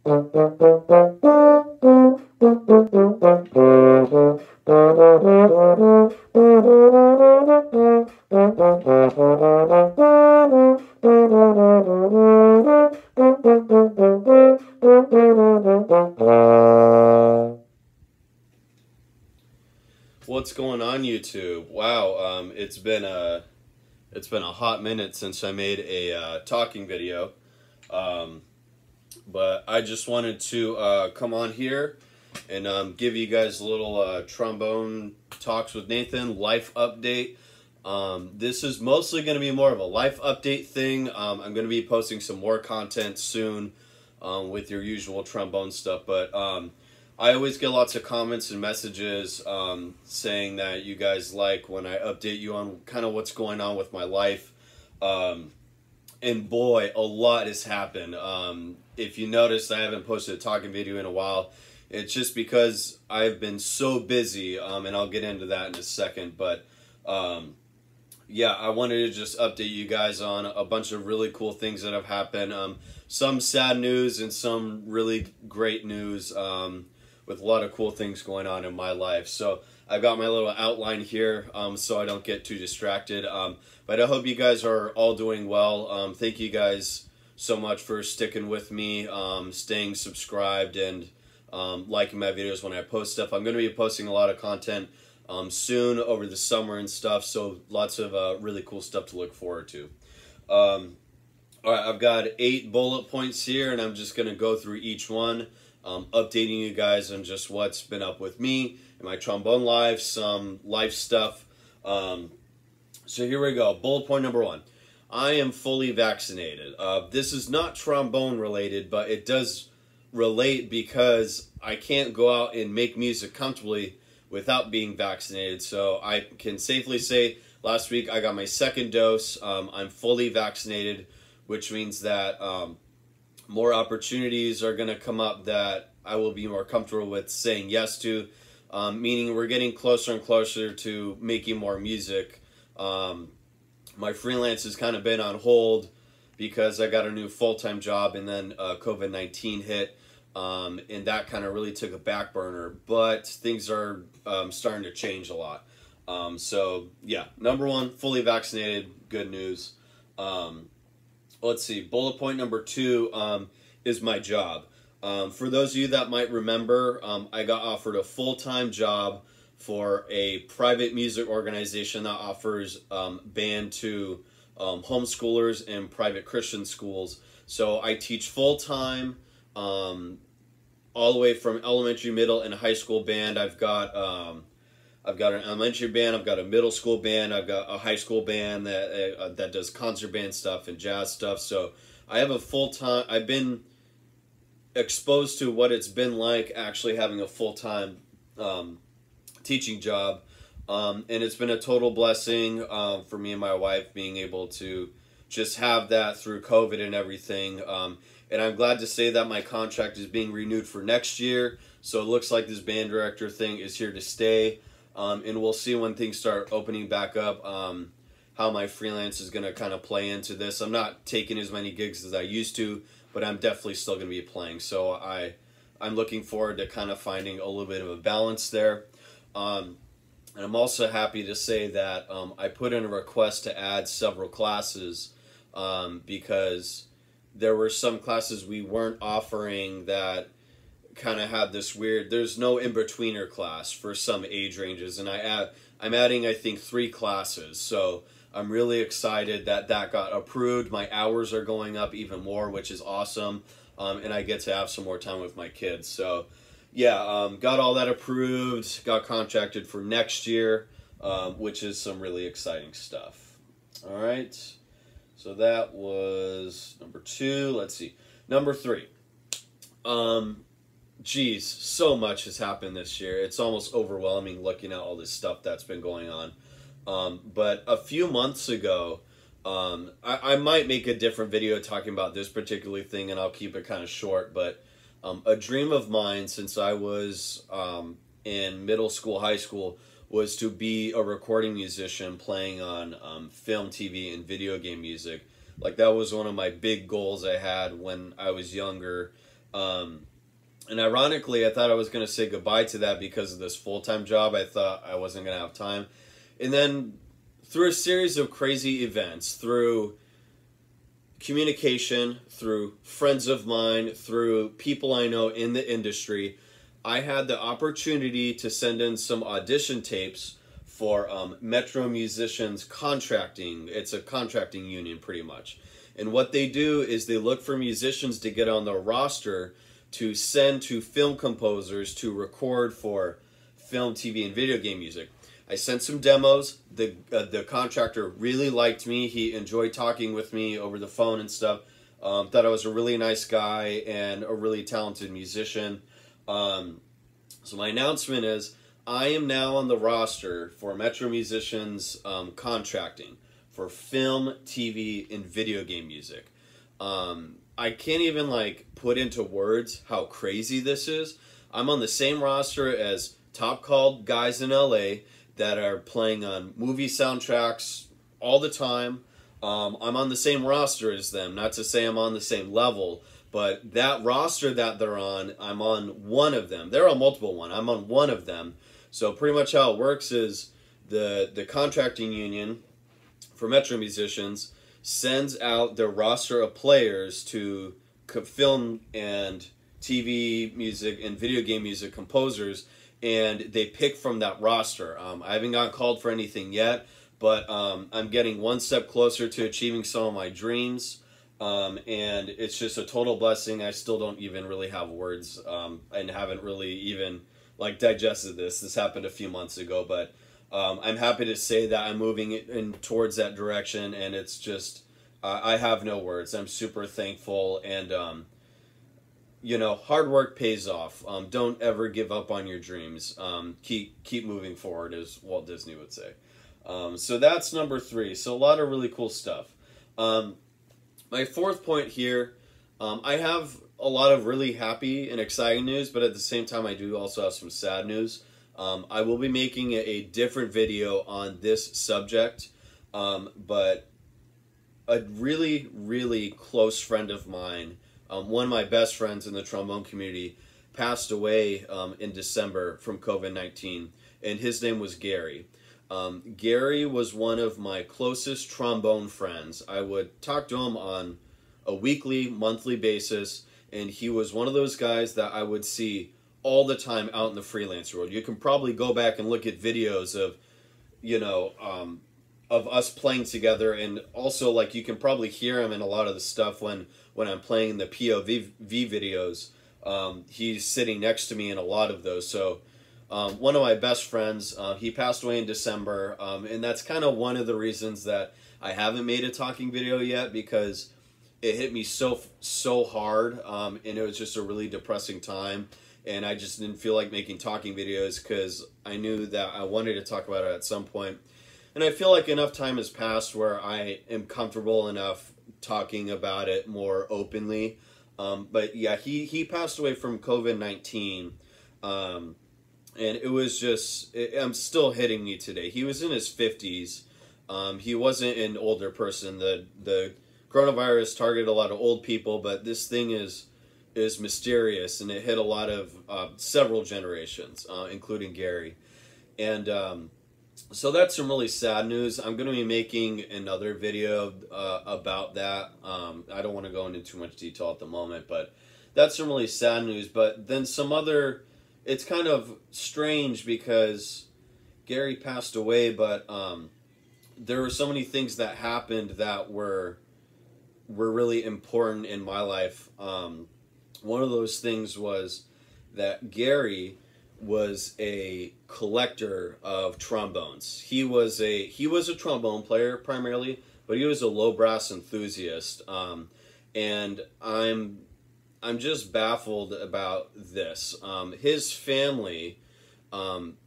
What's going on, YouTube? Wow, it's been a hot minute since I made a talking video, but I just wanted to come on here and give you guys a little trombone talks with Nathan life update. This is mostly going to be more of a life update thing. I'm going to be posting some more content soon with your usual trombone stuff, but I always get lots of comments and messages saying that you guys like when I update you on kind of what's going on with my life. And boy, a lot has happened. If you noticed, I haven't posted a talking video in a while. It's just because I've been so busy, and I'll get into that in a second. But yeah, I wanted to just update you guys on a bunch of really cool things that have happened. Some sad news and some really great news. With a lot of cool things going on in my life. So I've got my little outline here so I don't get too distracted. But I hope you guys are all doing well. Thank you guys so much for sticking with me, staying subscribed, and liking my videos when I post stuff. I'm going to be posting a lot of content soon over the summer and stuff, so lots of really cool stuff to look forward to. All right, I've got 8 bullet points here, and I'm just going to go through each one. Updating you guys on just what's been up with me and my trombone life, some life stuff. So here we go. Bullet point number 1. I am fully vaccinated. This is not trombone related, but it does relate because I can't go out and make music comfortably without being vaccinated. So I can safely say last week I got my 2nd dose. I'm fully vaccinated, which means that more opportunities are going to come up that I will be more comfortable with saying yes to, meaning we're getting closer and closer to making more music. My freelance has kind of been on hold because I got a new full-time job, and then COVID-19 hit, and that kind of really took a back burner, but things are starting to change a lot. So yeah, number 1, fully vaccinated, good news. Let's see, bullet point number 2 is my job. For those of you that might remember, I got offered a full-time job for a private music organization that offers band to homeschoolers and private Christian schools. So I teach full-time, all the way from elementary, middle, and high school band. I've got an elementary band, I've got a middle school band, I've got a high school band that does concert band stuff and jazz stuff. So I have a full-time, I've been exposed to what it's been like actually having a full-time teaching job. And it's been a total blessing for me and my wife being able to just have that through COVID and everything. And I'm glad to say that my contract is being renewed for next year. So it looks like this band director thing is here to stay. And we'll see when things start opening back up, how my freelance is going to kind of play into this. I'm not taking as many gigs as I used to, but I'm definitely still going to be playing. So I'm looking forward to kind of finding a little bit of a balance there. And I'm also happy to say that I put in a request to add several classes because there were some classes we weren't offering that kind of had this weird, there's no in-betweener class for some age ranges, and I'm adding I think 3 classes, so I'm really excited that that got approved. My hours are going up even more, which is awesome, and I get to have some more time with my kids. So yeah, got all that approved, got contracted for next year, which is some really exciting stuff. All right, so that was number 2. Let's see, number 3. Geez, so much has happened this year. It's almost overwhelming looking at all this stuff that's been going on. But a few months ago, I might make a different video talking about this particular thing, and I'll keep it kind of short, but a dream of mine since I was in middle school, high school, was to be a recording musician playing on film, TV, and video game music. Like, that was one of my big goals I had when I was younger. And ironically, I thought I was going to say goodbye to that because of this full-time job. I thought I wasn't going to have time. And then through a series of crazy events, through communication, through friends of mine, through people I know in the industry, I had the opportunity to send in some audition tapes for Metro Musicians Contracting. It's a contracting union, pretty much. And what they do is they look for musicians to get on their roster to send to film composers to record for film, TV, and video game music. I sent some demos. The contractor really liked me. He enjoyed talking with me over the phone and stuff. Thought I was a really nice guy and a really talented musician. So my announcement is I am now on the roster for Metro Musicians Contracting for film, TV, and video game music. I can't even like put into words how crazy this is. I'm on the same roster as top called guys in LA that are playing on movie soundtracks all the time. I'm on the same roster as them. Not to say I'm on the same level, but that roster that they're on, I'm on one of them. They're on multiple one. I'm on one of them. So pretty much how it works is the contracting union for Metro Musicians sends out their roster of players to film and TV music and video game music composers, and they pick from that roster. I haven't gotten called for anything yet, but I'm getting one step closer to achieving some of my dreams, and it's just a total blessing. I still don't even really have words, and haven't really even like digested this. This happened a few months ago, but I'm happy to say that I'm moving in towards that direction, and it's just I have no words. I'm super thankful, and you know, hard work pays off. Don't ever give up on your dreams. Keep moving forward, as Walt Disney would say. So that's number 3. So a lot of really cool stuff. My fourth point here, I have a lot of really happy and exciting news, but at the same time I do also have some sad news. I will be making a different video on this subject, but a really, really close friend of mine, one of my best friends in the trombone community, passed away in December from COVID-19, and his name was Gary. Gary was one of my closest trombone friends. I would talk to him on a weekly, monthly basis, and he was one of those guys that I would see all the time out in the freelance world. You can probably go back and look at videos of, you know, of us playing together, and also like you can probably hear him in a lot of the stuff when I'm playing the POV videos. He's sitting next to me in a lot of those. So one of my best friends, he passed away in December, and that's kind of one of the reasons that I haven't made a talking video yet, because it hit me so hard, and it was just a really depressing time, and I just didn't feel like making talking videos because I knew that I wanted to talk about it at some point. And I feel like enough time has passed where I am comfortable enough talking about it more openly. But yeah, he passed away from COVID-19, and it was just, I'm still hitting me today. He was in his 50s. He wasn't an older person. The coronavirus targeted a lot of old people, but this thing is mysterious, and it hit a lot of several generations, including Gary. And so that's some really sad news. I'm going to be making another video about that. I don't want to go into too much detail at the moment, but that's some really sad news. But then some other, it's kind of strange because Gary passed away, but there were so many things that happened that were really important in my life. One of those things was that Gary was a collector of trombones. He was a trombone player primarily, but he was a low brass enthusiast. And I'm just baffled about this. His family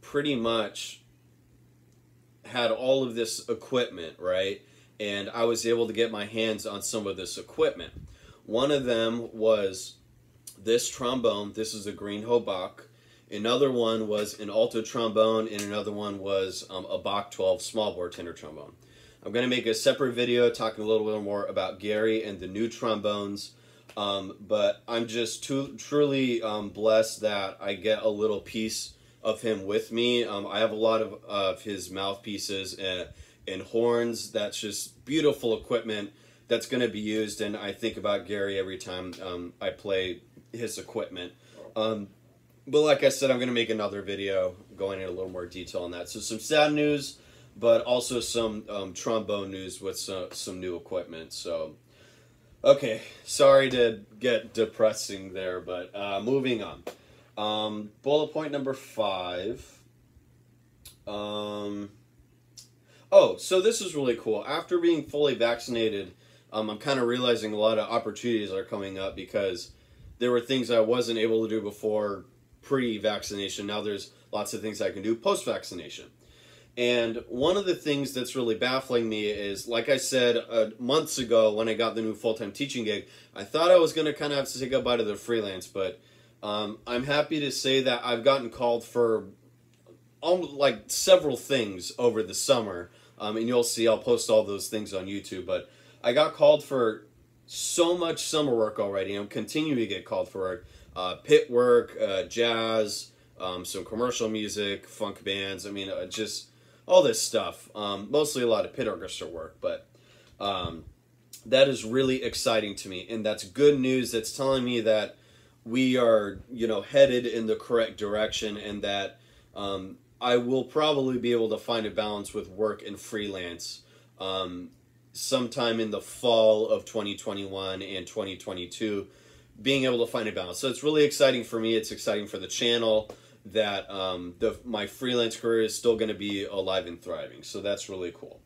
pretty much had all of this equipment, right? And I was able to get my hands on some of this equipment. One of them was this trombone. This is a green Hobach. Another one was an alto trombone, and another one was a Bach 12 small bore tenor trombone. I'm going to make a separate video talking a little bit more about Gary and the new trombones. But I'm just truly blessed that I get a little piece of him with me. I have a lot of his mouthpieces and horns. That's just beautiful equipment that's going to be used, and I think about Gary every time I play his equipment. But like I said, I'm going to make another video going into a little more detail on that. So some sad news, but also some trombone news with some new equipment. So, okay, sorry to get depressing there, but moving on. Bullet point number 5. Oh, so this is really cool. After being fully vaccinated, I'm kind of realizing a lot of opportunities are coming up because there were things I wasn't able to do before pre-vaccination. Now there's lots of things I can do post-vaccination. And one of the things that's really baffling me is, like I said, months ago when I got the new full-time teaching gig, I thought I was going to kind of have to say goodbye to the freelance, but I'm happy to say that I've gotten called for like several things over the summer. And you'll see, I'll post all those things on YouTube, but I got called for so much summer work already. I'm continuing to get called for work. Pit work, jazz, some commercial music, funk bands. I mean, just all this stuff. Mostly a lot of pit orchestra work, but that is really exciting to me, and that's good news. That's telling me that we are, headed in the correct direction, and that I will probably be able to find a balance with work and freelance sometime in the fall of 2021 and 2022. Being able to find a balance. So it's really exciting for me. It's exciting for the channel that my freelance career is still going to be alive and thriving. So that's really cool.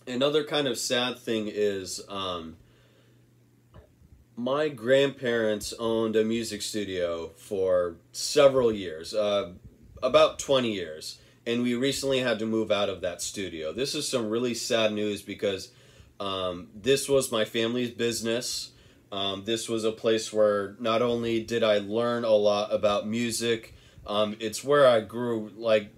Another kind of sad thing is my grandparents owned a music studio for several years, about 20 years. And we recently had to move out of that studio. This is some really sad news because this was my family's business. This was a place where not only did I learn a lot about music, it's where I grew,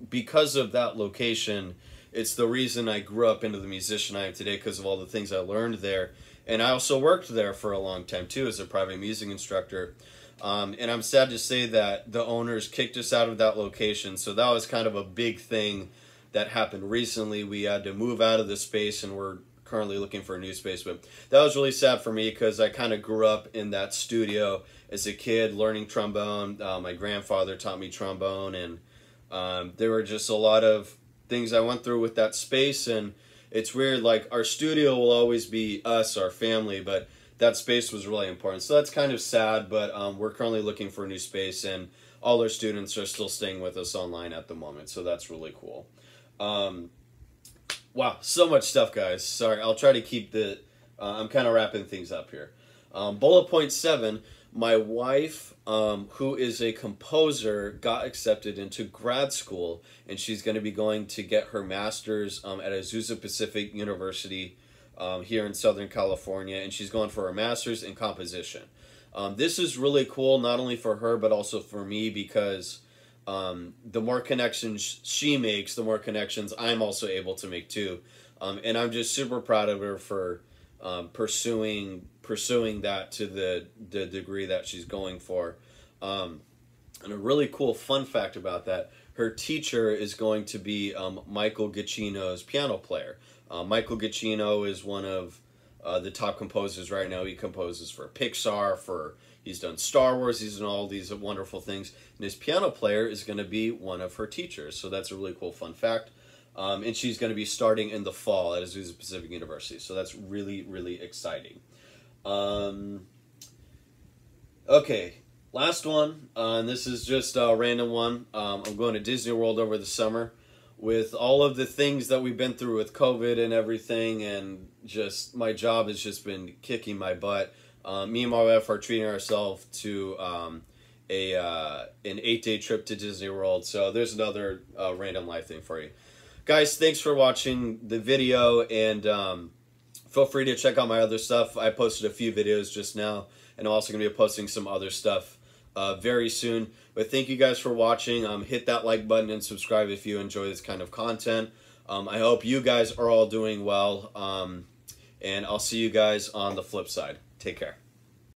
because of that location, it's the reason I grew up into the musician I am today, because of all the things I learned there. And I also worked there for a long time too as a private music instructor. And I'm sad to say that the owners kicked us out of that location, so that was kind of a big thing that happened recently. We had to move out of the space, and we're currently looking for a new space. But that was really sad for me because I kind of grew up in that studio as a kid learning trombone. My grandfather taught me trombone, and there were just a lot of things I went through with that space. And it's weird, like, our studio will always be us, our family, but that space was really important. So that's kind of sad, but we're currently looking for a new space, and all our students are still staying with us online at the moment, so that's really cool. Wow, so much stuff, guys. Sorry, I'll try to keep the... I'm kind of wrapping things up here. Bullet point 7, my wife, who is a composer, got accepted into grad school, and she's going to be going to get her master's at Azusa Pacific University here in Southern California, and she's going for her master's in composition. This is really cool, not only for her, but also for me, because the more connections she makes, the more connections I'm also able to make too. And I'm just super proud of her for pursuing that to the degree that she's going for. And a really cool fun fact about that, her teacher is going to be Michael Giacchino's piano player. Michael Giacchino is one of the top composers right now. He composes for Pixar, he's done Star Wars, he's done all these wonderful things. And his piano player is going to be one of her teachers. So that's a really cool fun fact. And she's going to be starting in the fall at Azusa Pacific University. So that's really, really exciting. Okay, last one. And this is just a random one. I'm going to Disney World over the summer. With all of the things that we've been through with COVID and everything, and just my job has just been kicking my butt. Me and my wife are treating ourselves to an 8-day trip to Disney World. So there's another random life thing for you. Guys, thanks for watching the video, and feel free to check out my other stuff. I posted a few videos just now, and I'm also going to be posting some other stuff very soon. But thank you guys for watching. Hit that like button and subscribe if you enjoy this kind of content. I hope you guys are all doing well, and I'll see you guys on the flip side. Take care.